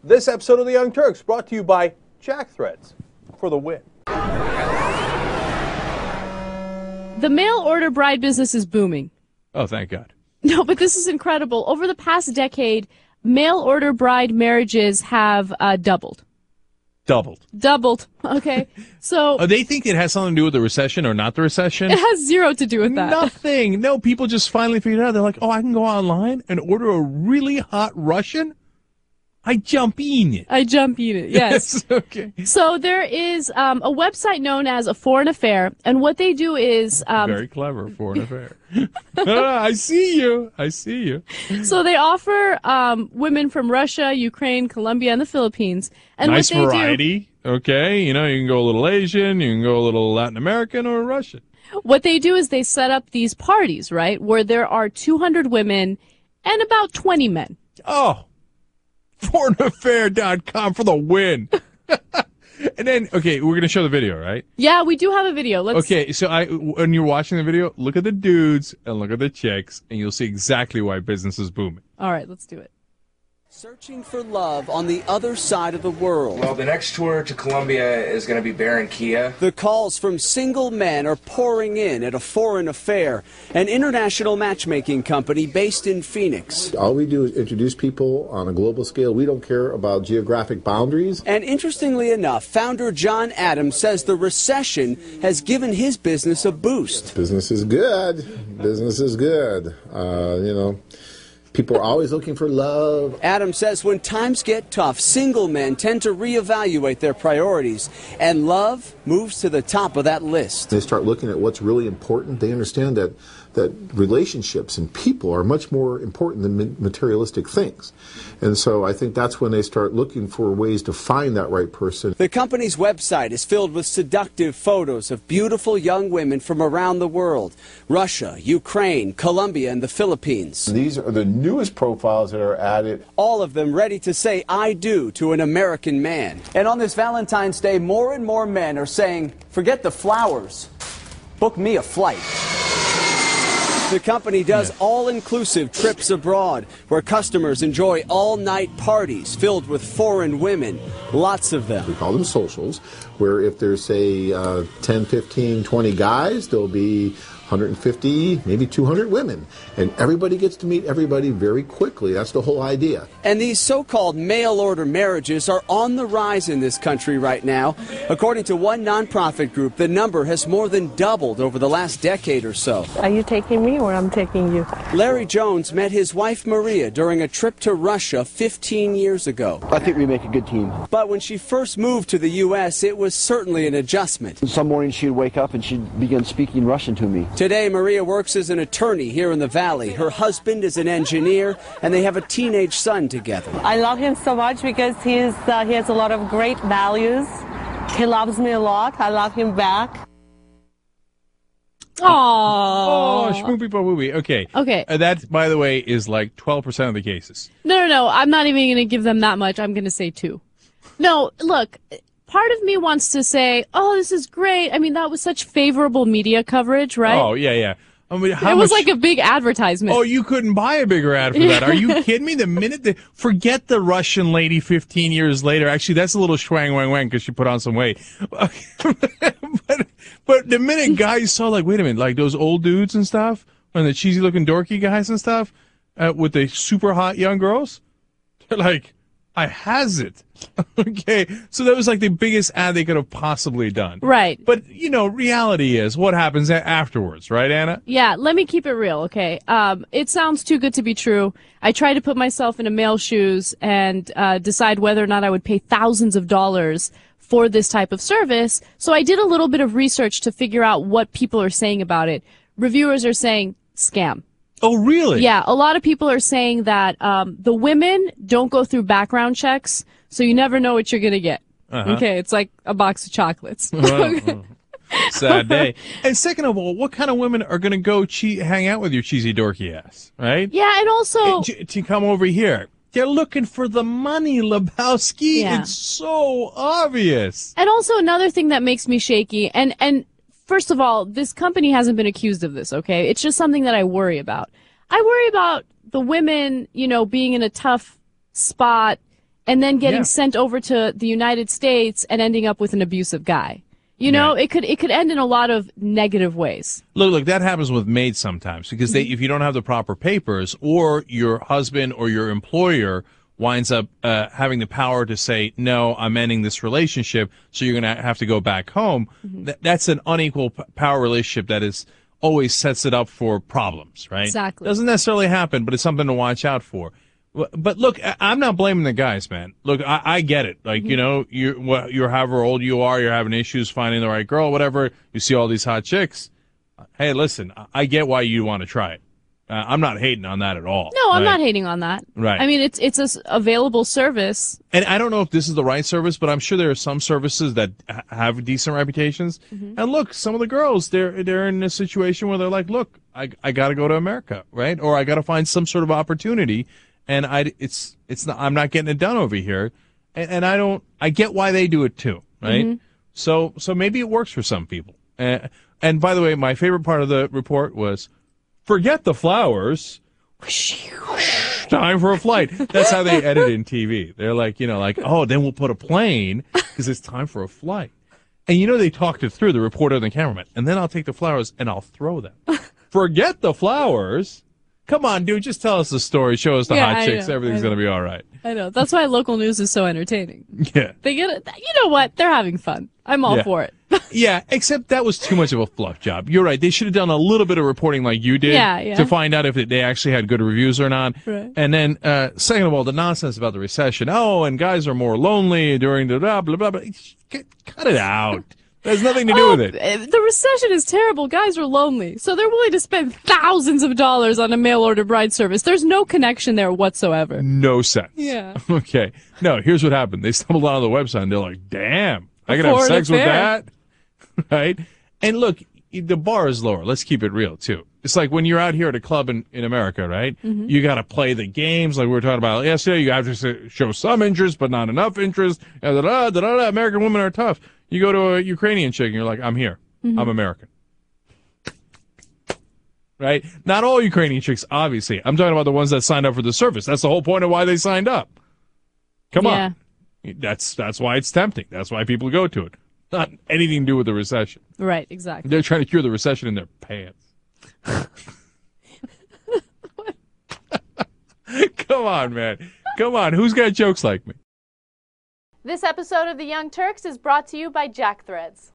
This episode of The Young Turks brought to you by Jack Threads for the win. The mail-order bride business is booming. Oh, thank God. No, but this is incredible. Over the past decade, mail-order bride marriages have doubled. Doubled. Okay. So they think it has something to do with the recession or not the recession? It has zero to do with that. Nothing. No, people just finally figured out. They're like, oh, I can go online and order a really hot Russian? I jump in it. Yes. Okay. So there is a website known as A Foreign Affair, and what they do is... very clever, Foreign Affair. I see you. So they offer women from Russia, Ukraine, Colombia, and the Philippines. And nice what they variety. Okay, you can go a little Asian, you can go a little Latin American or Russian. What they do is they set up these parties, right, where there are 200 women and about 20 men. Oh. Foreignaffair.com for the win. And then, okay, we're going to show the video, right? Yeah, we do have a video. Okay, so when you're watching the video, look at the dudes and look at the chicks, and you'll see exactly why business is booming. All right, let's do it. Searching for love on the other side of the world. Well, the next tour to Colombia is going to be Barranquilla. The calls from single men are pouring in at A Foreign Affair, an international matchmaking company based in Phoenix. All we do is introduce people on a global scale. We don't care about geographic boundaries. And interestingly enough, founder John Adams says the recession has given his business a boost. Business is good. People are always looking for love. Adams says when times get tough, single men tend to reevaluate their priorities, and love moves to the top of that list. They start looking at what's really important. They understand that relationships and people are much more important than materialistic things. And so I think that's when they start looking for ways to find that right person. The company's website is filled with seductive photos of beautiful young women from around the world: Russia, Ukraine, Colombia, and the Philippines. These are the newest profiles that are added. All of them ready to say "I do" to an American man. And on this Valentine's Day, more and more men are saying, forget the flowers, book me a flight. The company does all-inclusive trips abroad, where customers enjoy all-night parties filled with foreign women, lots of them. We call them socials, where if there's, say, 10, 15, 20 guys, there'll be 150, maybe 200 women. And everybody gets to meet everybody very quickly. That's the whole idea. And these so-called mail-order marriages are on the rise in this country right now. According to one nonprofit group, the number has more than doubled over the last decade or so. Are you taking me or I'm taking you? Larry Jones met his wife Maria during a trip to Russia 15 years ago. I think we make a good team. But when she first moved to the U.S., it was certainly an adjustment. Some mornings she'd wake up and she'd begin speaking Russian to me. Today, Maria works as an attorney here in the Valley. Her husband is an engineer, and they have a teenage son together. I love him so much because he has a lot of great values. He loves me a lot. I love him back. Oh, schmoopy boopy. Okay. That, by the way, is like 12% of the cases. No. I'm not even going to give them that much. I'm going to say 2. No, look, part of me wants to say, oh, this is great. I mean, that was such favorable media coverage, right? Oh, yeah. I mean, it was like a big advertisement. Oh, you couldn't buy a bigger ad for that. Are you kidding me? The minute forget the Russian lady 15 years later. Actually, that's a little schwang wang wang because she put on some weight. but the minute guys saw, like, wait a minute, like those old dudes and stuff, and the cheesy looking dorky guys and stuff, with the super hot young girls, they're like, I has it. Okay, so that was like the biggest ad they could have possibly done. Right. But, reality is what happens afterwards, right, Anna? Yeah, let me keep it real, okay? It sounds too good to be true. I tried to put myself in a male's shoes and decide whether or not I would pay thousands of dollars for this type of service. So I did a little bit of research to figure out what people are saying about it. Reviewers are saying scam. Oh, really? Yeah, a lot of people are saying that the women don't go through background checks, so you never know what you're going to get. Okay, it's like a box of chocolates. Sad day. And second of all, what kind of women are going to go hang out with your cheesy dorky ass, right? Yeah, and also... To come over here. They're looking for the money, Lebowski. Yeah. It's so obvious. And also another thing that makes me shaky, and first of all, this company hasn't been accused of this, okay? It's just something that I worry about. I worry about the women, being in a tough spot and then getting Yeah. sent over to the United States and ending up with an abusive guy. You know, Yeah. it could end in a lot of negative ways. Look, that happens with maids sometimes because if you don't have the proper papers, or your husband or your employer winds up having the power to say, no, I'm ending this relationship, so you're going to have to go back home. That's an unequal power relationship that is always sets it up for problems, right? Exactly. Doesn't necessarily happen, but it's something to watch out for. But look, I'm not blaming the guys, man. Look, I get it. Like, you know, you're however old you are, you're having issues finding the right girl, whatever. You see all these hot chicks. Hey, listen, I get why you want to try it. I'm not hating on that at all. No, I'm right? not hating on that. Right. I mean, it's a available service. And I don't know if this is the right service, but I'm sure there are some services that have decent reputations. And look, some of the girls, they're in a situation where they're like, look, I got to go to America, right? Or I got to find some sort of opportunity. And it's not, I'm not getting it done over here. And I get why they do it too, right? So maybe it works for some people. And by the way, my favorite part of the report was, forget the flowers. Time for a flight. That's how they edit in TV. They're like, oh, then we'll put a plane because it's time for a flight. And they talked it through, the reporter and the cameraman. And then I'll take the flowers and I'll throw them. Forget the flowers. Come on, dude, just tell us the story. Show us the Yeah, hot I chicks. know, Everything's I know. going to be all right. I know. That's why local news is so entertaining. Yeah. They get it. You know what? They're having fun. I'm all Yeah. for it. Yeah, except that was too much of a fluff job. You're right. They should have done a little bit of reporting like you did Yeah. to find out if they actually had good reviews or not. Right. And then, second of all, the nonsense about the recession. Oh, and guys are more lonely during the blah, blah, blah, blah. Cut it out. There's nothing to do with it. The recession is terrible. Guys are lonely. So they're willing to spend thousands of dollars on a mail order bride service. There's no connection there whatsoever. No sense. Yeah. Okay. No, here's what happened. They stumbled onto the website and they're like, damn, I can have Afford sex with affair. that? Right? And look, the bar is lower. Let's keep it real, too. It's like when you're out here at a club in America, right? You got to play the games like we were talking about yesterday. You have to show some interest, but not enough interest. American women are tough. You go to a Ukrainian chick and you're like, I'm here. I'm American. Right? Not all Ukrainian chicks, obviously. I'm talking about the ones that signed up for the service. That's the whole point of why they signed up. Come on. That's why it's tempting. That's why people go to it. Not anything to do with the recession. Right, exactly. They're trying to cure the recession in their pants. Come on, man. Come on. Who's got jokes like me? This episode of The Young Turks is brought to you by Jack Threads.